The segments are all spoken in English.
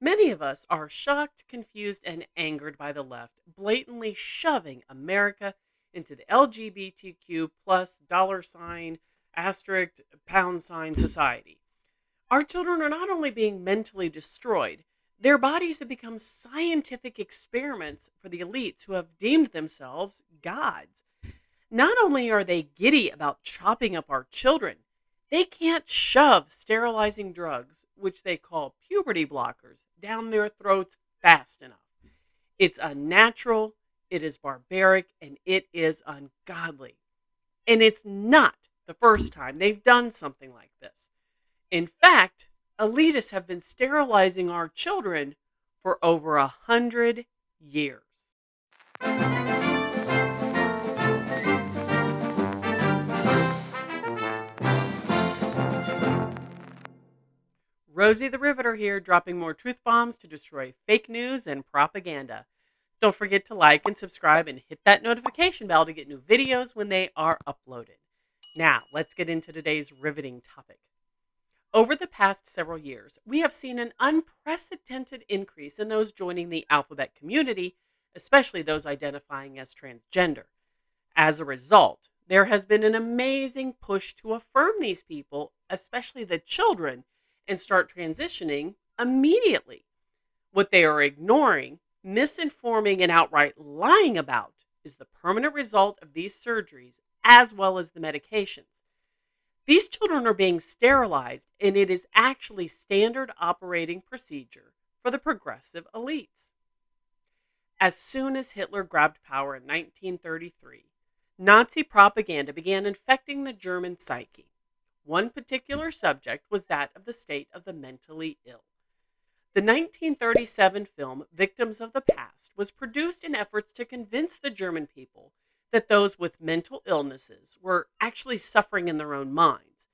Many of us are shocked, confused, and angered by the left, blatantly shoving America into the LGBTQ plus dollar sign, asterisk, pound sign society. Our children are not only being mentally destroyed, their bodies have become scientific experiments for the elites who have deemed themselves gods. Not only are they giddy about chopping up our children, they can't shove sterilizing drugs, which they call puberty blockers, down their throats fast enough. It's unnatural, it is barbaric, and it is ungodly. And it's not the first time they've done something like this. In fact, elitists have been sterilizing our children for over 100 years. Rosie the Riveter here, dropping more truth bombs to destroy fake news and propaganda. Don't forget to like and subscribe and hit that notification bell to get new videos when they are uploaded. Now, let's get into today's riveting topic. Over the past several years, we have seen an unprecedented increase in those joining the alphabet community, especially those identifying as transgender. As a result, there has been an amazing push to affirm these people, especially the children, and start transitioning immediately. What they are ignoring, misinforming, and outright lying about is the permanent result of these surgeries as well as the medications. These children are being sterilized, and it is actually standard operating procedure for the progressive elites. As soon as Hitler grabbed power in 1933, Nazi propaganda began infecting the German psyche. One particular subject was that of the state of the mentally ill. The 1937 film Victims of the Past was produced in efforts to convince the German people that those with mental illnesses were actually suffering in their own minds.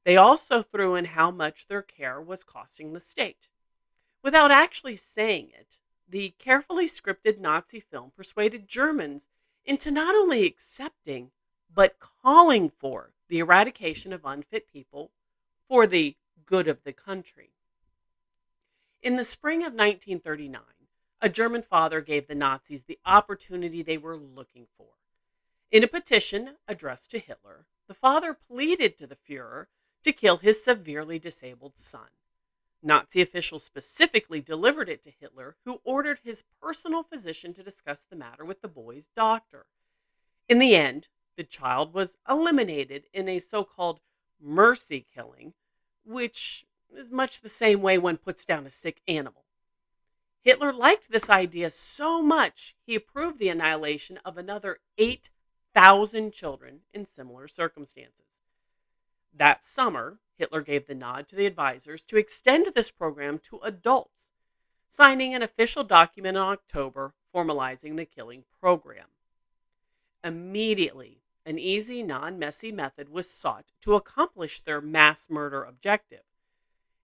They also threw in how much their care was costing the state. Without actually saying it, the carefully scripted Nazi film persuaded Germans into not only accepting, but calling for the eradication of unfit people for the good of the country. In the spring of 1939, a German father gave the Nazis the opportunity they were looking for. In a petition addressed to Hitler, the father pleaded to the Fuhrer to kill his severely disabled son. Nazi officials specifically delivered it to Hitler, who ordered his personal physician to discuss the matter with the boy's doctor. In the end, the child was eliminated in a so-called mercy killing, which is much the same way one puts down a sick animal. Hitler liked this idea so much, he approved the annihilation of another 8,000 children in similar circumstances. That summer, Hitler gave the nod to the advisors to extend this program to adults, signing an official document in October formalizing the killing program. Immediately, an easy, non-messy method was sought to accomplish their mass murder objective.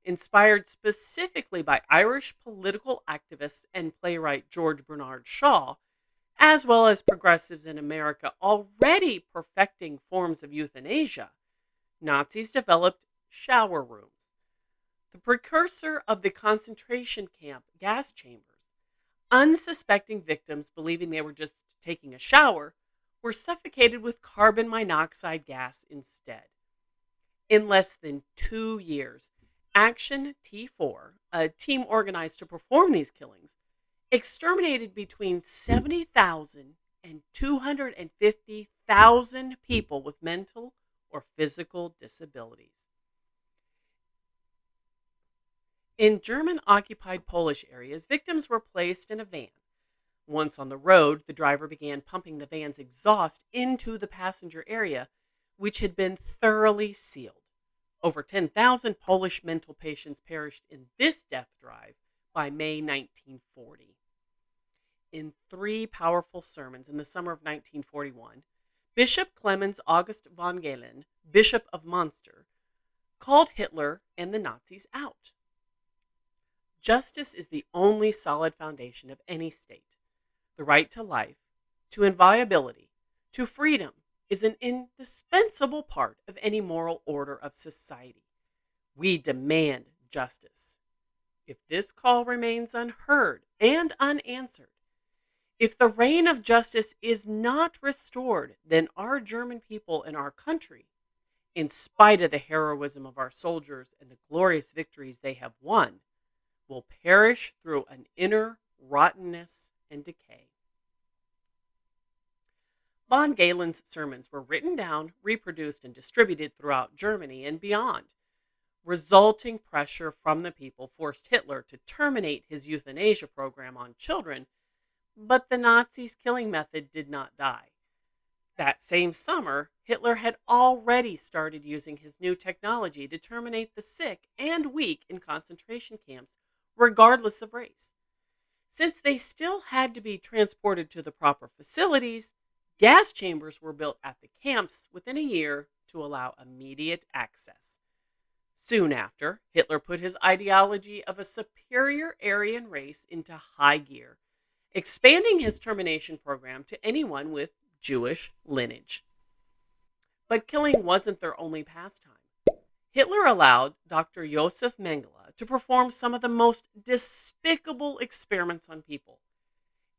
Inspired specifically by Irish political activist and playwright George Bernard Shaw, as well as progressives in America already perfecting forms of euthanasia, Nazis developed shower rooms, the precursor of the concentration camp gas chambers. Unsuspecting victims, believing they were just taking a shower, were suffocated with carbon monoxide gas instead. In less than 2 years, Action T4, a team organized to perform these killings, exterminated between 70,000 and 250,000 people with mental or physical disabilities. In German-occupied Polish areas, victims were placed in a van. Once on the road, the driver began pumping the van's exhaust into the passenger area, which had been thoroughly sealed. Over 10,000 Polish mental patients perished in this death drive by May 1940. In 3 powerful sermons in the summer of 1941, Bishop Clemens August von Galen, Bishop of Munster, called Hitler and the Nazis out. Justice is the only solid foundation of any state. The right to life, to inviolability, to freedom is an indispensable part of any moral order of society. We demand justice. If this call remains unheard and unanswered, if the reign of justice is not restored, then our German people and our country, in spite of the heroism of our soldiers and the glorious victories they have won, will perish through an inner rottenness and decay. Von Galen's sermons were written down, reproduced, and distributed throughout Germany and beyond. Resulting pressure from the people forced Hitler to terminate his euthanasia program on children, but the Nazis' killing method did not die. That same summer, Hitler had already started using his new technology to terminate the sick and weak in concentration camps, regardless of race. Since they still had to be transported to the proper facilities, gas chambers were built at the camps within a year to allow immediate access. Soon after, Hitler put his ideology of a superior Aryan race into high gear, expanding his termination program to anyone with Jewish lineage. But killing wasn't their only pastime. Hitler allowed Dr. Josef Mengele to perform some of the most despicable experiments on people.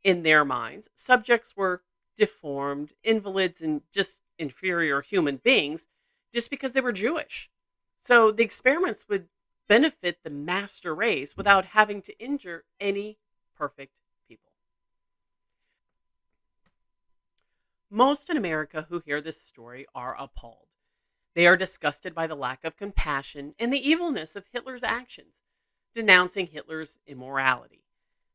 In their minds, subjects were deformed, invalids, and just inferior human beings just because they were Jewish. So the experiments would benefit the master race without having to injure any perfect people. Most in America who hear this story are appalled. They are disgusted by the lack of compassion and the evilness of Hitler's actions, denouncing Hitler's immorality.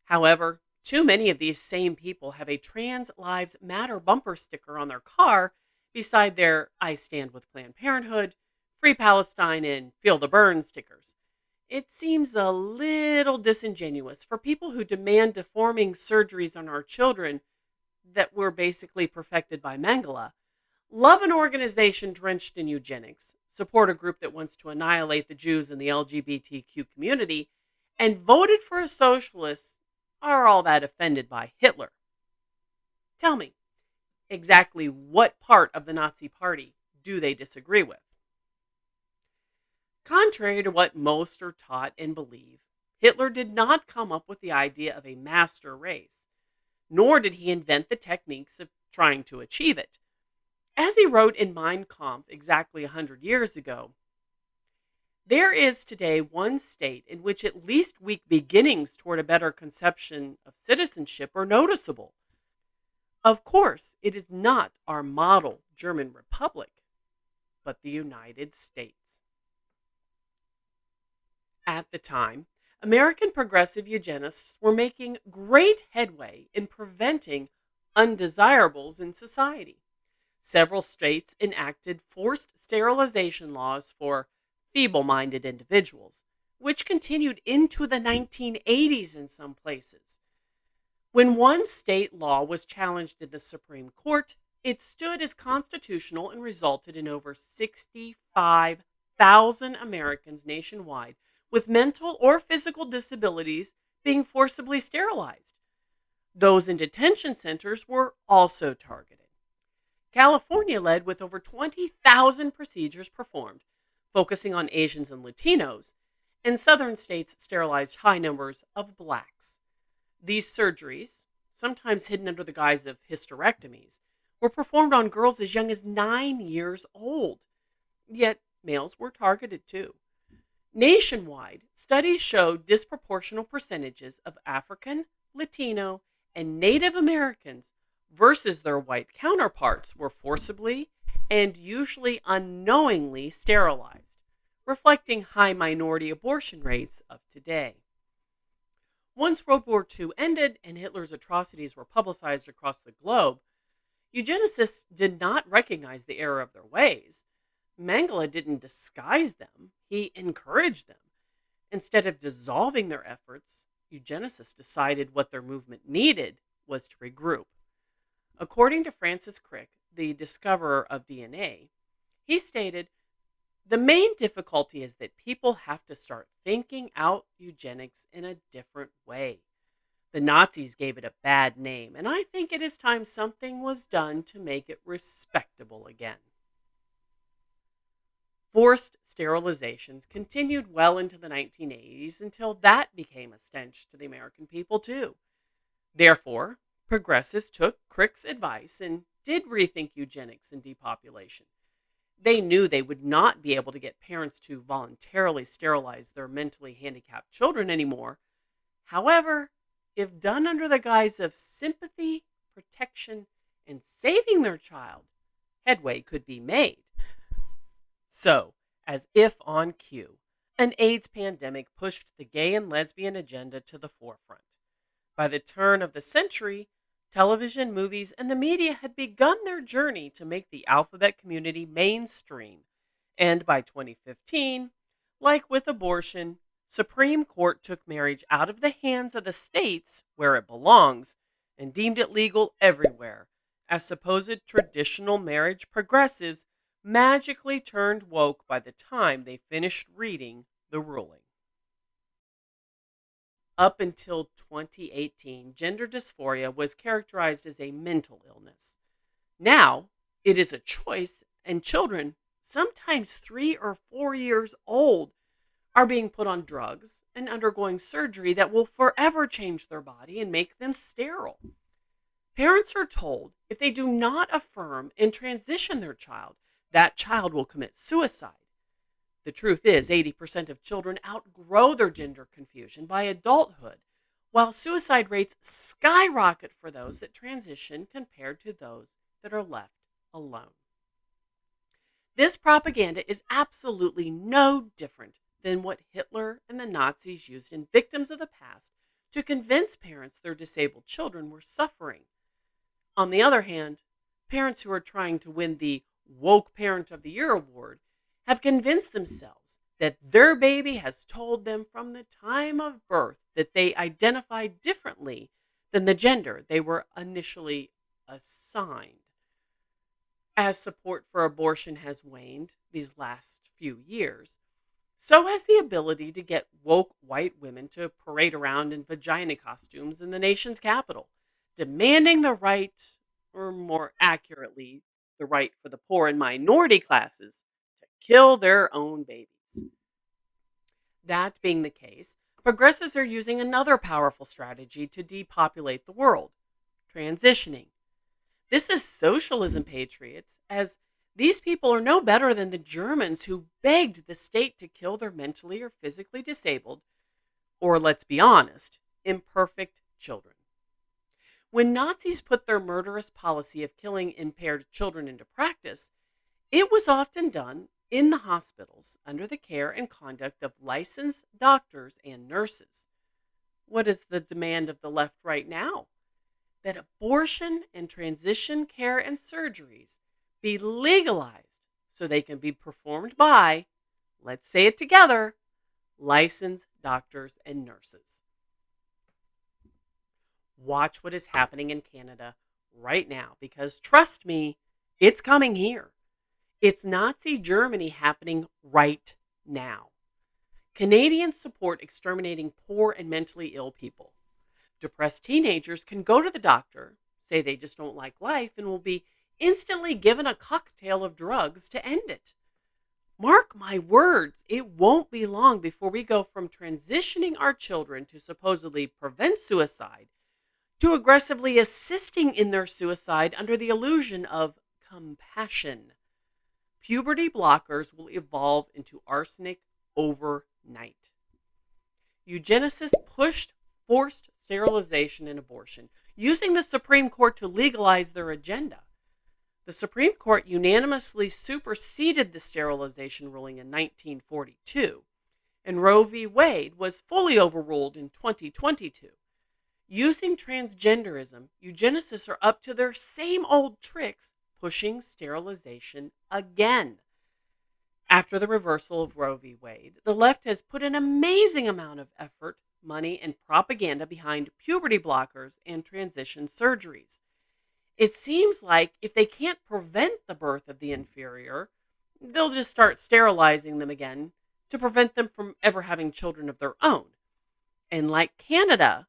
However, too many of these same people have a Trans Lives Matter bumper sticker on their car beside their I Stand with Planned Parenthood, Free Palestine, and Feel the Burn stickers. It seems a little disingenuous for people who demand deforming surgeries on our children that were basically perfected by Mengele, love an organization drenched in eugenics, support a group that wants to annihilate the Jews and the LGBTQ community, and voted for a socialist are all that offended by Hitler. Tell me, exactly what part of the Nazi Party do they disagree with? Contrary to what most are taught and believe, Hitler did not come up with the idea of a master race, nor did he invent the techniques of trying to achieve it. As he wrote in Mein Kampf exactly 100 years ago, there is today one state in which at least weak beginnings toward a better conception of citizenship are noticeable. Of course, it is not our model German Republic, but the United States. At the time, American progressive eugenists were making great headway in preventing undesirables in society. Several states enacted forced sterilization laws for feeble-minded individuals, which continued into the 1980s in some places. When one state law was challenged in the Supreme Court, it stood as constitutional and resulted in over 65,000 Americans nationwide with mental or physical disabilities being forcibly sterilized. Those in detention centers were also targeted. California led with over 20,000 procedures performed, focusing on Asians and Latinos, and southern states sterilized high numbers of blacks. These surgeries, sometimes hidden under the guise of hysterectomies, were performed on girls as young as 9 years old. Yet males were targeted too. Nationwide, studies showed disproportional percentages of African, Latino, and Native Americans versus their white counterparts were forcibly and usually unknowingly sterilized, reflecting high minority abortion rates of today. Once World War II ended and Hitler's atrocities were publicized across the globe, eugenicists did not recognize the error of their ways. Mengele didn't disguise them, he encouraged them. Instead of dissolving their efforts, eugenicists decided what their movement needed was to regroup. According to Francis Crick, the discoverer of DNA, he stated, "The main difficulty is that people have to start thinking out eugenics in a different way. The Nazis gave it a bad name, and I think it is time something was done to make it respectable again." Forced sterilizations continued well into the 1980s until that became a stench to the American people, too. Therefore, progressives took Crick's advice and did rethink eugenics and depopulation. They knew they would not be able to get parents to voluntarily sterilize their mentally handicapped children anymore. However, if done under the guise of sympathy, protection, and saving their child, headway could be made. So, as if on cue, an AIDS pandemic pushed the gay and lesbian agenda to the forefront. By the turn of the century, television, movies, and the media had begun their journey to make the alphabet community mainstream. And by 2015, like with abortion, Supreme Court took marriage out of the hands of the states where it belongs and deemed it legal everywhere, as supposed traditional marriage progressives magically turned woke by the time they finished reading the ruling. Up until 2018, gender dysphoria was characterized as a mental illness. Now, it is a choice, and children, sometimes 3 or 4 years old, are being put on drugs and undergoing surgery that will forever change their body and make them sterile. Parents are told if they do not affirm and transition their child, that child will commit suicide. The truth is, 80% of children outgrow their gender confusion by adulthood, while suicide rates skyrocket for those that transition compared to those that are left alone. This propaganda is absolutely no different than what Hitler and the Nazis used in Victims of the Past to convince parents their disabled children were suffering. On the other hand, parents who are trying to win the Woke Parent of the Year award have convinced themselves that their baby has told them from the time of birth that they identify differently than the gender they were initially assigned. As support for abortion has waned these last few years, so has the ability to get woke white women to parade around in vagina costumes in the nation's capital, demanding the right, or more accurately, the right for the poor and minority classes to kill their own babies. That being the case, progressives are using another powerful strategy to depopulate the world: transitioning. This is socialism, patriots, as these people are no better than the Germans who begged the state to kill their mentally or physically disabled, or let's be honest, imperfect children. When Nazis put their murderous policy of killing impaired children into practice, it was often done in the hospitals under the care and conduct of licensed doctors and nurses. What is the demand of the left right now? That abortion and transition care and surgeries be legalized so they can be performed by, let's say it together, licensed doctors and nurses. Watch what is happening in Canada right now, because trust me, it's coming here. It's Nazi Germany happening right now. Canadians support exterminating poor and mentally ill people. Depressed teenagers can go to the doctor, say they just don't like life, and will be instantly given a cocktail of drugs to end it. Mark my words, it won't be long before we go from transitioning our children to supposedly prevent suicide to aggressively assisting in their suicide under the illusion of compassion. Puberty blockers will evolve into arsenic overnight. Eugenicists pushed forced sterilization and abortion, using the Supreme Court to legalize their agenda. The Supreme Court unanimously superseded the sterilization ruling in 1942, and Roe v. Wade was fully overruled in 2022. Using transgenderism, eugenicists are up to their same old tricks, pushing sterilization again. After the reversal of Roe v. Wade, the left has put an amazing amount of effort, money, and propaganda behind puberty blockers and transition surgeries. It seems like if they can't prevent the birth of the inferior, they'll just start sterilizing them again to prevent them from ever having children of their own. And like Canada,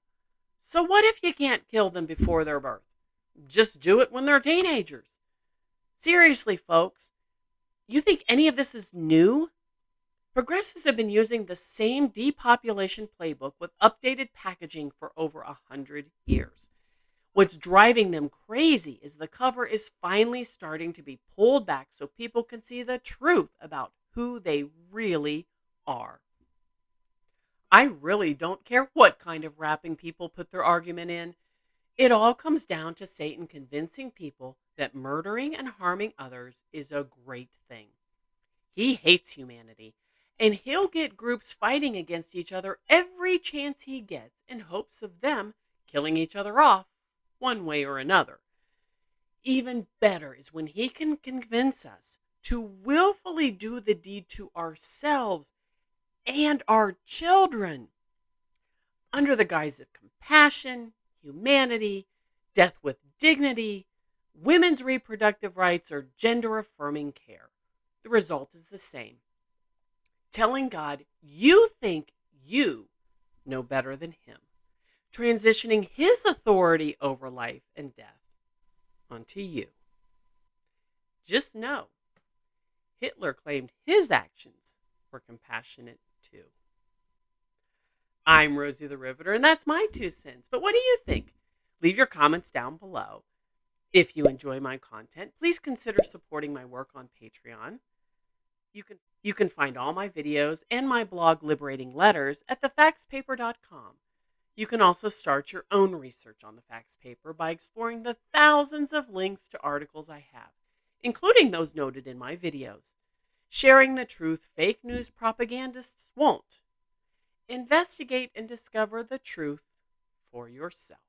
so what if you can't kill them before their birth? Just do it when they're teenagers. Seriously, folks, You think any of this is new? Progressives have been using the same depopulation playbook with updated packaging for over 100 years. What's driving them crazy is the cover is finally starting to be pulled back so people can see the truth about who they really are. I really don't care what kind of wrapping people put their argument in. It all comes down to Satan convincing people that murdering and harming others is a great thing. He hates humanity, and he'll get groups fighting against each other every chance he gets in hopes of them killing each other off one way or another. Even better is when he can convince us to willfully do the deed to ourselves and our children under the guise of compassion, humanity, death with dignity, women's reproductive rights, or gender affirming care. The result is the same. Telling God you think you know better than him, transitioning his authority over life and death onto you. Just know, Hitler claimed his actions were compassionate too. I'm Rosie the Riveter, and that's my 2 cents. But what do you think? Leave your comments down below. If you enjoy my content, please consider supporting my work on Patreon. You can find all my videos and my blog Liberating Letters at thefactspaper.com. You can also start your own research on the facts paper by exploring the thousands of links to articles I have, including those noted in my videos. Sharing the truth fake news propagandists won't. Investigate and discover the truth for yourself.